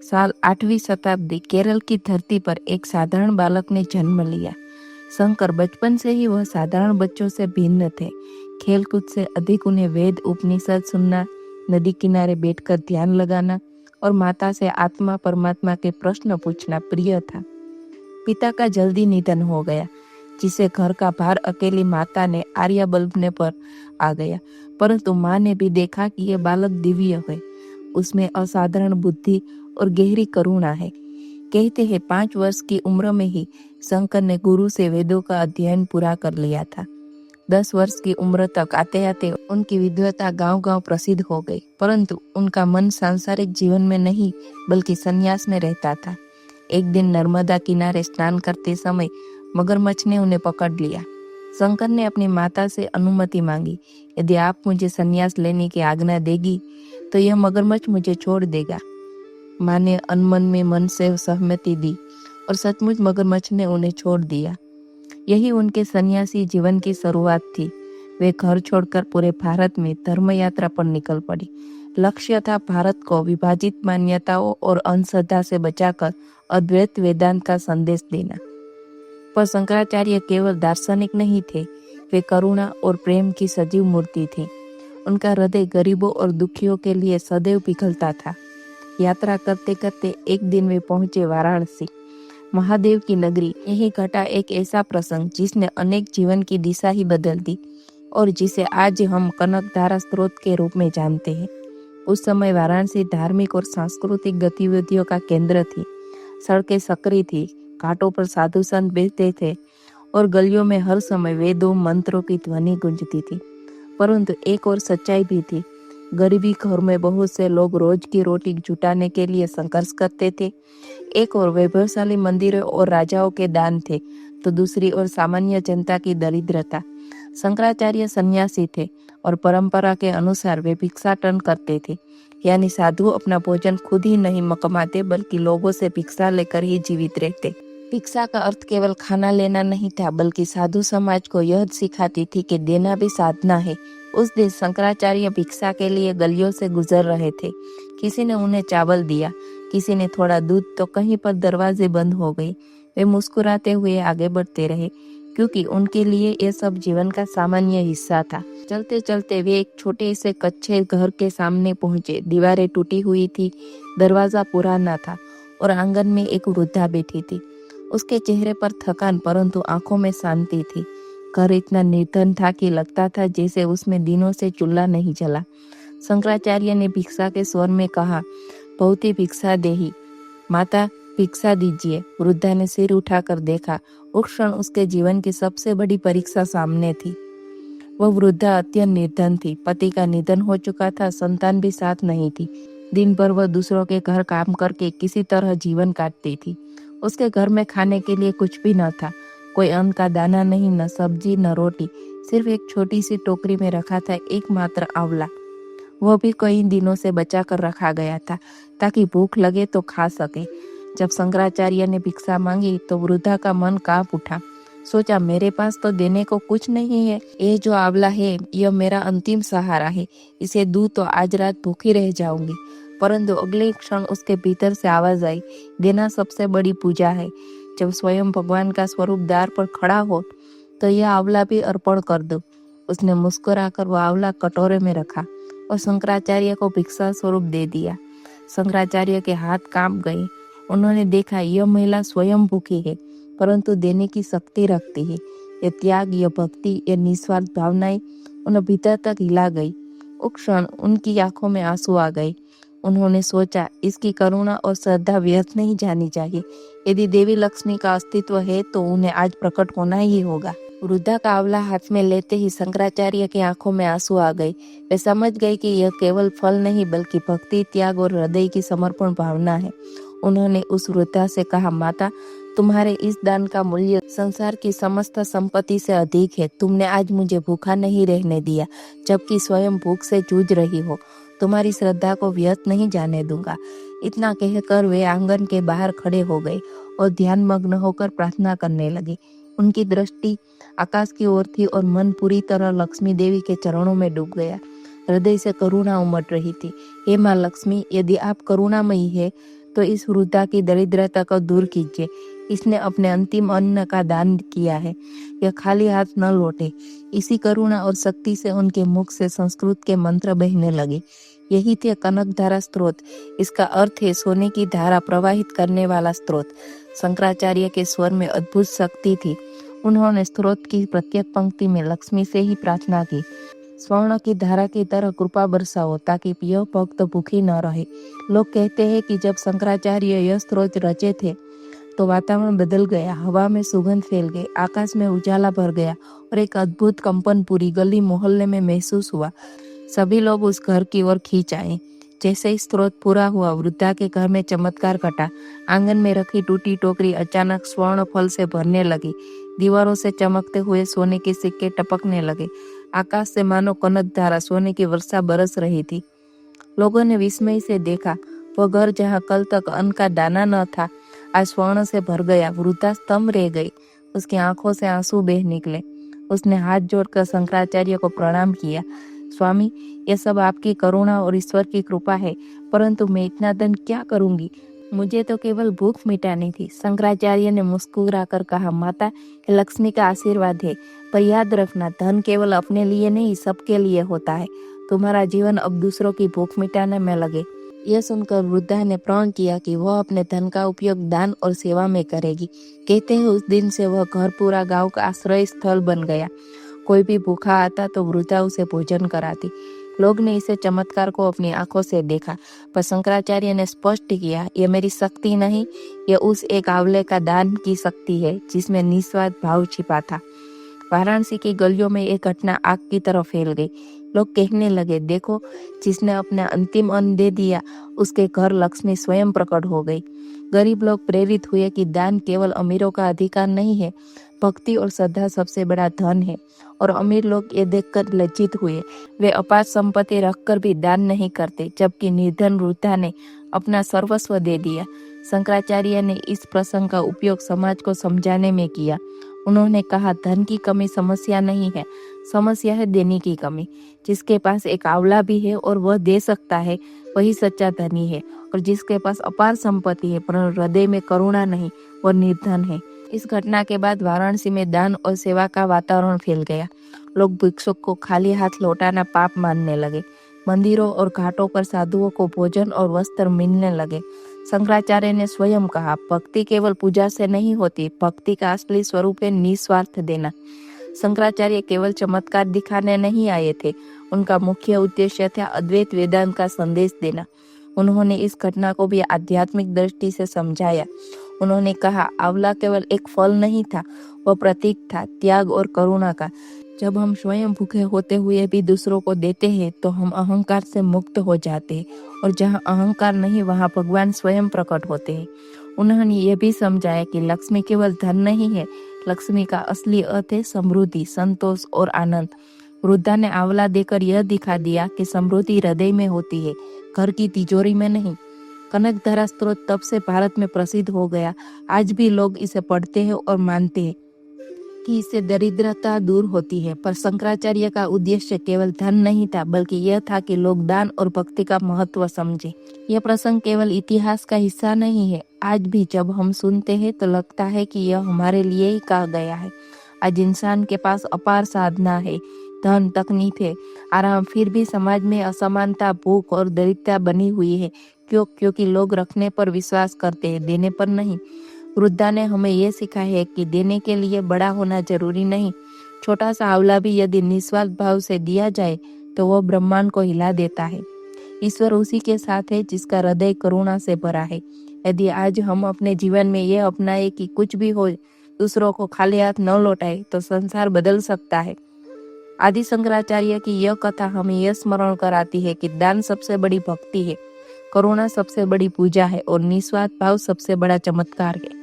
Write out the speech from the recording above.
साल 8वीं शताब्दी केरल की धरती पर एक साधारण बालक ने जन्म लिया। शंकर बचपन से ही वह साधारण बच्चों से भिन्न थे। खेलकूद से अधिक उन्हें वेद उपनिषद सुनना, नदी किनारे बैठकर ध्यान लगाना और माता से आत्मा परमात्मा के प्रश्न पूछना प्रिय था। पिता का जल्दी निधन हो गया, जिसे घर का भार अकेली माता ने आर्या बल्बने पर आ गया। परंतु माँ ने भी देखा कि यह बालक दिव्य है, उसमें असाधारण बुद्धि और गहरी करुणा है। कहते हैं 5 वर्ष की उम्र में ही शंकर ने गुरु से वेदों का अध्ययन पूरा कर लिया था। 10 वर्ष की उम्र तक आते आते उनकी विद्वता गांव-गांव प्रसिद्ध हो गई, परंतु उनका मन सांसारिक जीवन में नहीं बल्कि संन्यास में रहता था। एक दिन नर्मदा किनारे स्नान करते समय मगरमच्छ ने उन्हें पकड़ लिया। शंकर ने अपनी माता से अनुमति मांगी, यदि आप मुझे संन्यास लेने की आज्ञा देगी तो यह मगरमच्छ मुझे छोड़ देगा। माँ ने अनमन में मन से सहमति दी और सचमुच मगरमच्छ ने उन्हें छोड़ दिया। यही उनके सन्यासी जीवन की शुरुआत थी। वे घर छोड़कर पूरे भारत में धर्म यात्रा पर निकल पड़ी। लक्ष्य था भारत को विभाजित मान्यताओं और अंधश्रद्धा से बचाकर अद्वैत वेदांत का संदेश देना। पर शंकराचार्य केवल दार्शनिक नहीं थे, वे करुणा और प्रेम की सजीव मूर्ति थी। उनका हृदय गरीबों और दुखियों के लिए सदैव पिघलता था। यात्रा करते करते एक दिन वे पहुंचे वाराणसी, महादेव की नगरी। यही घटा एक ऐसा प्रसंग जिसने अनेक जीवन की दिशा ही बदल दी और जिसे आज हम कनकधारा स्रोत के रूप में जानते हैं। उस समय वाराणसी धार्मिक और सांस्कृतिक गतिविधियों का केंद्र थी। सड़कें सकरी थी, घाटों पर साधु संत बैठते थे और गलियों में हर समय वेदों मंत्रों की ध्वनि गूंजती थी। परंतु एक और सच्चाई भी थी। गरीबी घर में बहुत से लोग रोज की रोटी जुटाने के लिए संघर्ष करते थे। एक और वैभवशाली मंदिरों और राजाओं के दान थे, तो दूसरी ओर सामान्य जनता की दरिद्रता। शंकराचार्य सन्यासी थे और परंपरा के अनुसार वे भिक्षाटन करते थे, यानी साधु अपना भोजन खुद ही नहीं कमाते बल्कि लोगों से भिक्षा लेकर ही जीवित रहते। भिक्षा का अर्थ केवल खाना लेना नहीं था, बल्कि साधु समाज को यह सिखाती थी कि देना भी साधना है। उस दिन शंकराचार्य भिक्षा के लिए गलियों से गुजर रहे थे। किसी ने उन्हें चावल दिया, किसी ने थोड़ा दूध, तो कहीं पर दरवाजे बंद हो गए। वे मुस्कुराते हुए आगे बढ़ते रहे, क्योंकि उनके लिए यह सब जीवन का सामान्य हिस्सा था। चलते चलते वे एक छोटे से कच्चे घर के सामने पहुंचे। दीवारें टूटी हुई थी, दरवाजा पुराना था और आंगन में एक वृद्धा बैठी थी। उसके चेहरे पर थकान परंतु आंखों में शांति थी। घर इतना निर्धन था कि लगता था जैसे उसमें दिनों से चूल्हा नहीं जला। शंकराचार्य ने भिक्षा के स्वर में कहा, बहुती भिक्षा देही, माता भिक्षा दीजिए। वृद्धा ने सिर उठाकर देखा। उस क्षण उसके जीवन की सबसे बड़ी परीक्षा सामने थी। वह वृद्धा अत्यंत निर्धन थी। पति का निधन हो चुका था, संतान भी साथ नहीं थी। दिन भर वह दूसरों के घर काम करके किसी तरह जीवन काटती थी। उसके घर में खाने के लिए कुछ भी न था, कोई अन्न का दाना नहीं, न सब्जी न रोटी। सिर्फ एक छोटी सी टोकरी में रखा था एकमात्र आंवला। वह भी कई दिनों से बचा कर रखा गया था ताकि भूख लगे तो खा सके। जब शंकराचार्य ने भिक्षा मांगी तो वृद्धा का मन कांप उठा। सोचा, मेरे पास तो देने को कुछ नहीं है। ये जो आंवला है यह मेरा अंतिम सहारा है, इसे दूं तो आज रात भूखी रह जाऊंगी। परंतु अगले क्षण उसके भीतर से आवाज आई, देना सबसे बड़ी पूजा है। जब स्वयं भगवान का स्वरूप द्वार पर खड़ा हो तो यह आंवला भी अर्पण कर दो। उसने मुस्कुराकर वह आंवला कटोरे में रखा और शंकराचार्य को भिक्षा स्वरूप दे दिया। शंकराचार्य के हाथ कांप गए। उन्होंने देखा, यह महिला स्वयं भूखी है परंतु देने की शक्ति रखती है। यह त्याग, यह भक्ति, यह निस्वार्थ भावनाएं उन्हें भीतर तक हिला गई। उस क्षण उनकी आंखों में आंसू आ गए। उन्होंने सोचा, इसकी करुणा और श्रद्धा व्यर्थ नहीं जानी चाहिए। यदि देवी लक्ष्मी का अस्तित्व है तो उन्हें आज प्रकट होना ही होगा। वृद्धा का आंवला हाथ में लेते ही शंकराचार्य की आंखों में आंसू आ गए। वे समझ गए कि यह केवल फल नहीं बल्कि भक्ति, त्याग और हृदय की समर्पण भावना है। उन्होंने उस वृद्धा से कहा, माता, तुम्हारे इस दान का मूल्य संसार की समस्त संपत्ति से अधिक है। तुमने आज मुझे भूखा नहीं रहने दिया, जबकि स्वयं भूख से जूझ रही हो। तुम्हारी श्रद्धा को व्यर्थ नहीं जाने दूंगा। इतना कहकर वे आंगन के बाहर खड़े हो गए और ध्यान मग्न होकर प्रार्थना करने लगे। उनकी दृष्टि आकाश की ओर थी और मन पूरी तरह लक्ष्मी देवी के चरणों में डूब गया। हृदय से करुणा उमड़ रही थी। हे माँ लक्ष्मी, यदि आप करुणामयी है तो इस वृद्धा की दरिद्रता को दूर कीजिए। इसने अपने अंतिम अन्न का दान किया है, यह खाली हाथ न लौटे। इसी करुणा और शक्ति से उनके मुख से संस्कृत के मंत्र बहने लगे। यही थे कनक धारा स्रोत। इसका अर्थ है सोने की धारा प्रवाहित करने वाला स्रोत। शंकराचार्य के स्वर में अद्भुत शक्ति थी। उन्होंने स्रोत की प्रत्येक पंक्ति में लक्ष्मी से ही प्रार्थना की, स्वर्ण की धारा की तरह कृपा बरसाओ ताकि यह भक्त भूखी न रहे। लोग कहते हैं कि जब शंकराचार्य यह स्रोत रचे थे तो वातावरण बदल गया, हवा में सुगंध फैल गई, आकाश में उजाला भर गया और एक अद्भुत कंपन पूरी गली मोहल्ले में महसूस हुआ। सभी लोग उस घर की ओर खींच आए। जैसे ही स्रोत पूरा हुआ, वृद्धा के घर में चमत्कार घटा। आंगन में रखी टूटी टोकरी अचानक स्वर्ण फल से भरने लगी। दीवारों से चमकते हुए सोने के सिक्के टपकने लगे। आकाश से मानो कनक धारा सोने की वर्षा बरस रही थी। लोगों ने विस्मय से देखा, वह घर जहाँ कल तक अन्न का दाना न था, आज स्वर्ण से भर गया। वृद्धा स्तंभ रह गई, उसकी आंखों से आंसू बह निकले। उसने हाथ जोड़कर शंकराचार्य को प्रणाम किया। स्वामी, यह सब आपकी करुणा और ईश्वर की कृपा है, परंतु मैं इतना धन क्या करूंगी? मुझे तो केवल भूख मिटानी थी। शंकराचार्य ने मुस्कुराकर कहा, माता, ये लक्ष्मी का आशीर्वाद है, पर याद रखना, धन केवल अपने लिए नहीं, सबके लिए होता है। तुम्हारा जीवन अब दूसरों की भूख मिटाने में लगे। यह सुनकर वृद्धा ने प्रण किया कि वह अपने धन का उपयोग दान और सेवा में करेगी। कहते हैं उस दिन से वह घर पूरा गांव का आश्रय स्थल बन गया। कोई भी भूखा आता तो वृद्धा उसे भोजन कराती। लोग ने इसे चमत्कार को अपनी आंखों से देखा, पर शंकराचार्य ने स्पष्ट किया, यह मेरी शक्ति नहीं, यह उस एक आंवले का दान की शक्ति है जिसमें निस्वार्थ भाव छिपा था। वाराणसी की गलियों में एक घटना आग की तरह फैल गई। लोग कहने लगे, देखो, जिसने अपना अंतिम अन्न दे दिया, उसके घर लक्ष्मी स्वयं प्रकट हो गई। गरीब लोग प्रेरित हुए कि दान केवल अमीरों का अधिकार नहीं है, भक्ति और श्रद्धा सबसे बड़ा धन है। और अमीर लोग ये देखकर लज्जित हुए। वे अपार संपत्ति रखकर भी दान नहीं करते, जबकि निर्धन वृद्धा ने अपना सर्वस्व दे दिया। शंकराचार्य ने इस प्रसंग का उपयोग समाज को समझाने में किया। उन्होंने कहा, धन की कमी समस्या नहीं है, समस्या है देने की कमी। जिसके पास एक आंवला भी है और वह दे सकता है, वही सच्चा धनी है। और जिसके पास अपार संपत्ति है पर हृदय में करुणा नहीं, वह निर्धन है। इस घटना के बाद वाराणसी में दान और सेवा का वातावरण फैल गया। लोग भिक्षुक को खाली हाथ लौटाना पाप मानने लगे। मंदिरों और घाटों पर साधुओं को भोजन और वस्त्र मिलने लगे। शंकराचार्य ने स्वयं कहा, भक्ति केवल पूजा से नहीं होती, भक्ति का असली स्वरूप है निस्वार्थ देना। शंकराचार्य केवल चमत्कार दिखाने नहीं आए थे, उनका मुख्य उद्देश्य था अद्वैत वेदांत का संदेश देना। उन्होंने इस घटना को भी आध्यात्मिक दृष्टि से समझाया। उन्होंने कहा, आंवला केवल एक फल नहीं था, वह प्रतीक था त्याग और करुणा का। जब हम स्वयं भूखे होते हुए भी दूसरों को देते हैं तो हम अहंकार से मुक्त हो जाते हैं, और जहाँ अहंकार नहीं वहाँ भगवान स्वयं प्रकट होते हैं। उन्होंने ये भी समझाया कि लक्ष्मी केवल धन नहीं है, लक्ष्मी का असली अर्थ है समृद्धि, संतोष और आनंद। वृद्धा ने आंवला देकर यह दिखा दिया कि समृद्धि हृदय में होती है, घर की तिजोरी में नहीं। कनक धारा स्रोत तब से भारत में प्रसिद्ध हो गया। आज भी लोग इसे पढ़ते हैं और मानते हैं कि इससे दरिद्रता दूर होती है। पर शंकराचार्य का उद्देश्य केवल धन नहीं था, बल्कि यह था कि लोग दान और भक्ति का महत्व समझे। यह प्रसंग केवल इतिहास का हिस्सा नहीं है। आज भी जब हम सुनते हैं तो लगता है कि यह हमारे लिए ही कहा गया है। आज इंसान के पास अपार साधना है, धन, तकनीक है, आराम, फिर भी समाज में असमानता, भूख और दरिद्रता बनी हुई है। क्योंकि लोग रखने पर विश्वास करते हैं, देने पर नहीं। वृद्धा ने हमें यह सिखाया है कि देने के लिए बड़ा होना जरूरी नहीं। छोटा सा आंवला भी यदि निस्वार्थ भाव से दिया जाए तो वह ब्रह्मांड को हिला देता है। ईश्वर उसी के साथ है जिसका हृदय करुणा से भरा है। यदि आज हम अपने जीवन में यह अपनाए कि कुछ भी हो, दूसरों को खाली हाथ न लौटाए, तो संसार बदल सकता है। आदि शंकराचार्य की यह कथा हमें यह स्मरण कराती है कि दान सबसे बड़ी भक्ति है, करुणा सबसे बड़ी पूजा है और निस्वार्थ भाव सबसे बड़ा चमत्कार है।